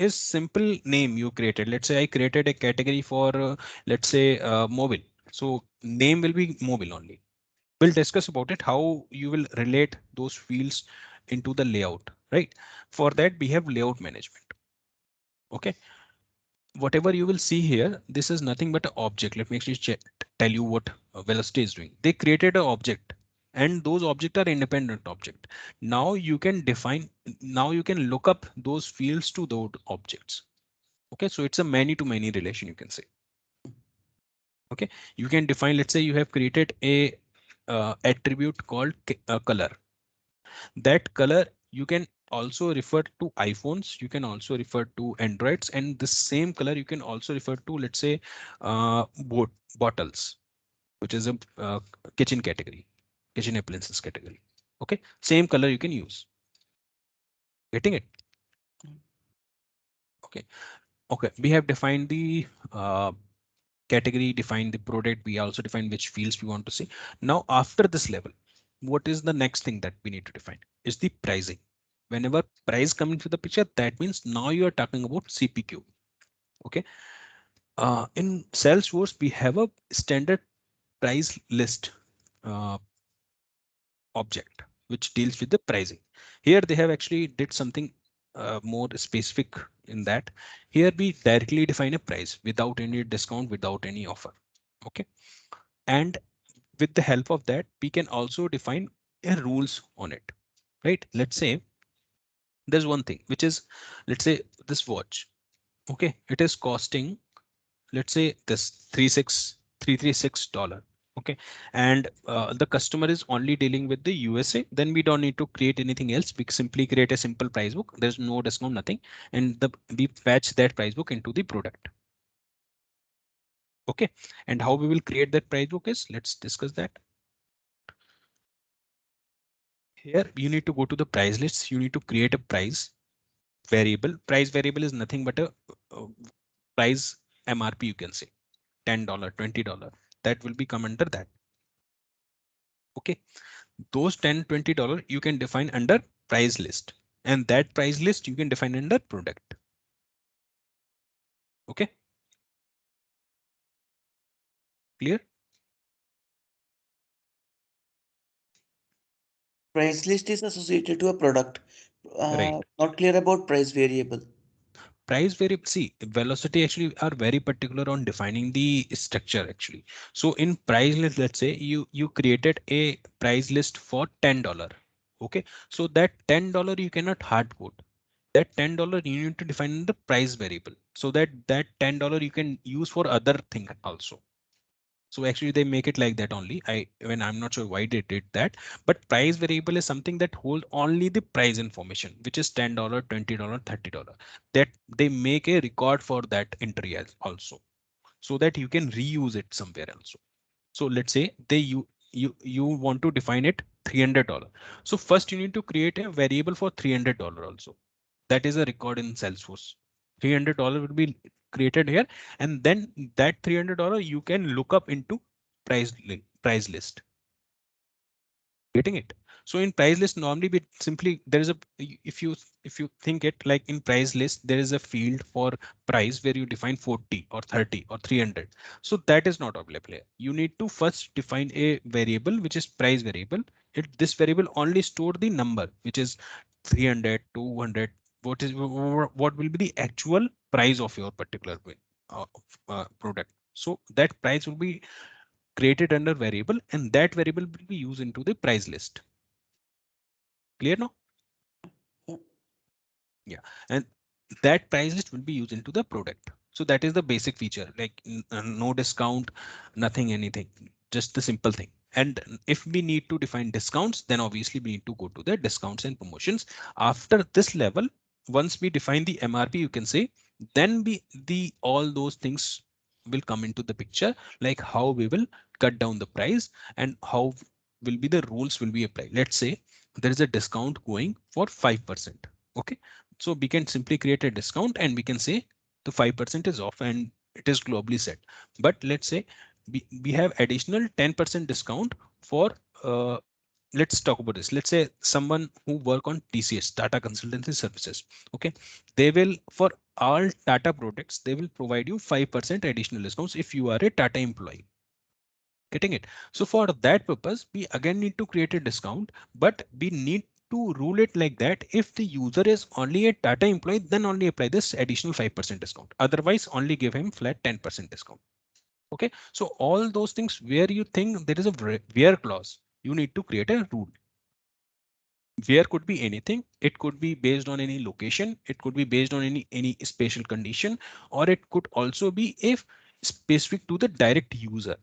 simple name you created. Let's say I created a category for let's say mobile. So name will be mobile only. We'll discuss about it how you will relate those fields into the layout, right? For that we have layout management. Okay, whatever you will see here, this is nothing but an object. Let me actually tell you what Velocity is doing. They created an object, and those objects are independent object. Now you can define, now you can look up those fields to those objects. Okay, so it's a many to many relation, you can say. Okay, you can define, let's say you have created a attribute called color. That color you can also refer to iPhones, you can also refer to Androids, and the same color you can also refer to, let's say, bottles, which is a kitchen category, kitchen appliances category. Okay, same color you can use. Getting it? Okay. Okay, we have defined the category, defined the product. We also define which fields we want to see. Now, after this level, what is the next thing that we need to define is the pricing. Whenever price comes into the picture, that means now you are talking about CPQ. Okay. In Salesforce, we have a standard price list uh, object which deals with the pricing. Here they have actually did something more specific in that. Here we directly define a price without any discount, without any offer. Okay. And with the help of that, we can also define a rules on it. Right. Let's say there's one thing which is, let's say this watch. Okay. It is costing, let's say this 336 dollar. Okay. And the customer is only dealing with the USA, then we don't need to create anything else. We simply create a simple price book. There's no discount, nothing. And we patch that price book into the product. Okay. And how we will create that price book is, let's discuss that. Here you need to go to the price lists. You need to create a price variable. Price variable is nothing but a price MRP, you can say $10, $20. That will be come under that. Okay. Those $10, $20 you can define under price list, and that price list you can define under product. Okay. Clear? Price list is associated to a product. Right. Not clear about price variable. Price variable, see, velocity actually are very particular on defining the structure actually. So in price list, let's say you created a price list for $10. Okay. So that $10 you cannot hard code. That $10 you need to define the price variable, so that that $10 you can use for other thing also. So actually they make it like that only. I'm not sure why they did that, but price variable is something that hold only the price information, which is $10, $20, $30. That they make a record for that entry as also, so that you can reuse it somewhere also. So let's say you want to define it $300. So first you need to create a variable for $300 also. That is a record in Salesforce. $300 will be created here, and then that $300 you can look up into price list. Getting it? So in price list, normally we simply there is a, if you think it like in price list, there is a field for price where you define 40 or 30 or 300. So that is not available here. You need to first define a variable which is price variable. This variable only store the number which is 300, 200. What will be the actual price of your particular product? So that price will be created under variable, and that variable will be used into the price list. Clear now? Yeah. Yeah. And that price list will be used into the product. So that is the basic feature, like no discount, nothing, anything, just the simple thing. And if we need to define discounts, then obviously we need to go to the discounts and promotions. After this level, once we define the MRP, you can say, then the all those things will come into the picture, like how we will cut down the price and how will be the rules will be applied. Let's say there is a discount going for 5%. Okay. So we can simply create a discount and we can say the 5% is off and it is globally set. But let's say we have additional 10% discount for let's talk about this. Let's say someone who work on TCS, Tata Consultancy Services. Okay. They will, for all Tata products, they will provide you 5% additional discounts if you are a Tata employee. Getting it? So for that purpose, we again need to create a discount, but we need to rule it like that. If the user is only a Tata employee, then only apply this additional 5% discount. Otherwise, only give him flat 10% discount. Okay. So all those things where you think there is a where clause, you need to create a rule. Where could be anything. It could be based on any location. It could be based on any spatial condition, or it could also be if specific to the direct user.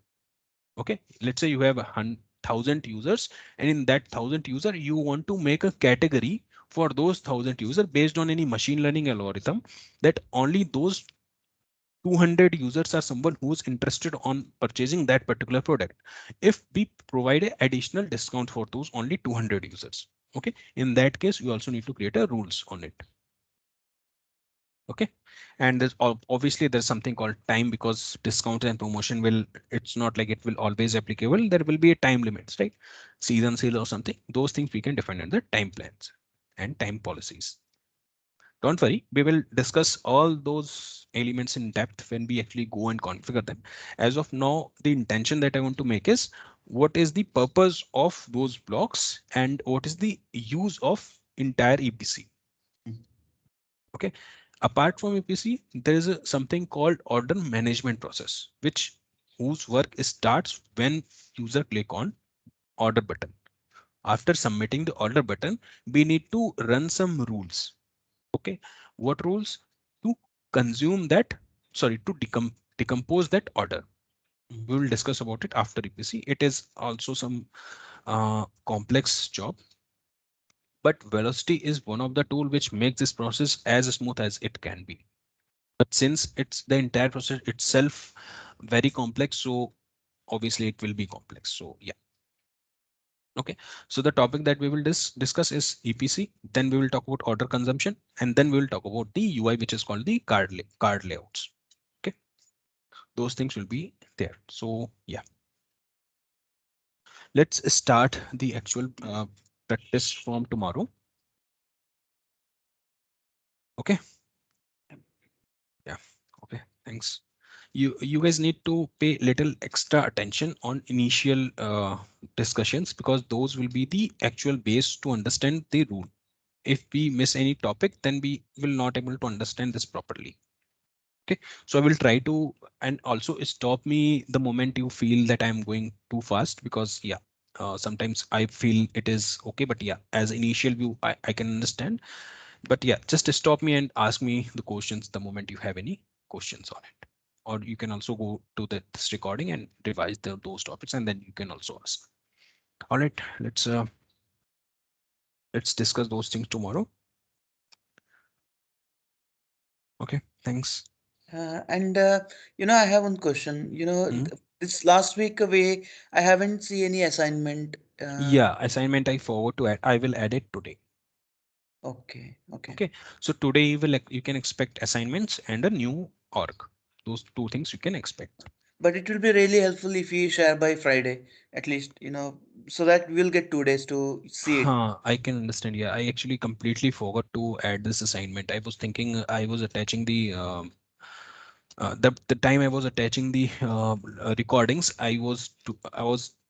Okay, let's say you have 1,000 users, and in that 1,000 user you want to make a category for those 1,000 user based on any machine learning algorithm, that only those 200 users are someone who's interested on purchasing that particular product. If we provide an additional discount for those only 200 users, okay, in that case you also need to create a rules on it. Okay, and obviously there's something called time, because discount and promotion will, it's not like it will always applicable. There will be a time limits, right? Season sale or something, those things we can define under time plans and time policies. Don't worry, we will discuss all those elements in depth when we actually go and configure them. As of now, the intention that I want to make is what is the purpose of those blocks and what is the use of entire EPC. Mm. Okay. Apart from EPC, there is something called order management process, which whose work starts when user click on order button. After submitting the order button, we need to run some rules. Okay, what rules? To consume that, sorry, to decompose that order. Mm. We will discuss about it after EPC. It is also some complex job, but velocity is one of the tool which makes this process as smooth as it can be. But since it's the entire process itself very complex, so obviously it will be complex. So yeah. Okay, so the topic that we will discuss is EPC, then we will talk about order consumption, and then we will talk about the UI, which is called the card layouts. Okay, those things will be there. So yeah, let's start the actual practice from tomorrow. Okay, yeah, okay, thanks. You guys need to pay little extra attention on initial discussions, because those will be the actual base to understand the rule. If we miss any topic, then we will not able to understand this properly. Okay, so I will try to, and also stop me the moment you feel that I'm going too fast, because yeah, sometimes I feel it is okay, but yeah, as initial view, I can understand. But yeah, just stop me and ask me the questions the moment you have any questions on it. Or you can also go to this recording and revise those topics, and then you can also ask. All right, let's discuss those things tomorrow. Okay, thanks. And I have one question. Mhm. This last week away, I haven't see any assignment. Yeah, assignment I forward to add. I will add it today. Okay, okay. Okay, so today you can expect assignments and a new org. Those two things you can expect. But it will be really helpful if you share by Friday, at least, so that we'll get 2 days to see it. Huh, I can understand. Yeah, I actually completely forgot to add this assignment. I was thinking I was attaching the time I was attaching the recordings. I was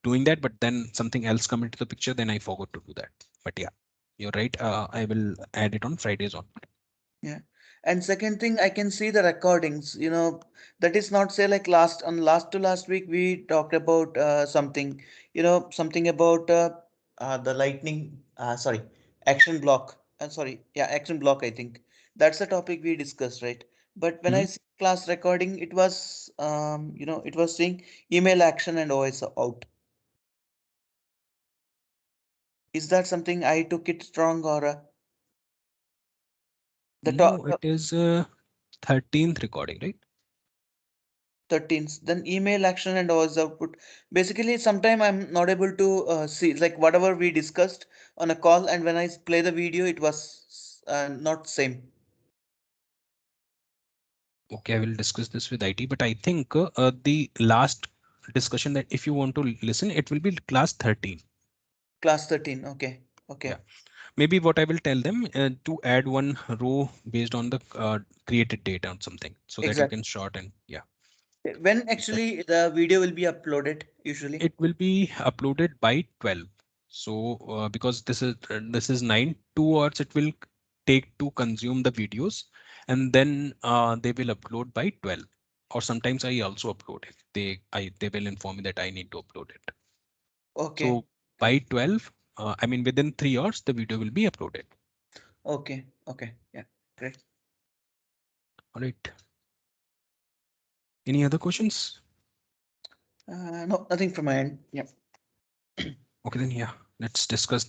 doing that, but then something else come into the picture. Then I forgot to do that. But yeah, you're right. I will add it on Fridays on. Yeah. And second thing, I can see the recordings, that is not say like last to last week we talked about something, something about the lightning, sorry, action block. Sorry, yeah, action block, I think. That's the topic we discussed, right? But when I Mhm. see class recording, it was saying email action and OS out. Is that something I took it wrong or the No, top? it is 13th recording, right? 13th, then email action and OS output. Basically sometime I'm not able to see like whatever we discussed on a call, and when I play the video it was not same. Okay, I will discuss this with IT, but I think the last discussion that if you want to listen, it will be class 13. Class 13, okay, Yeah, okay, maybe what I will tell them to add one row based on the created data or something, so that you exactly. can shorten. Yeah, When that actually the video will be uploaded usually? it will be uploaded by 12. So because this is 9, 2 hours it will take to consume the videos, and then they will upload by 12. Or sometimes I also upload it. They will inform me that I need to upload it. Okay, So by 12, I mean within 3 hours, the video will be uploaded. okay, okay, yeah, great. All right. Any other questions? No, nothing from my end. Yeah. Okay, then yeah, let's discuss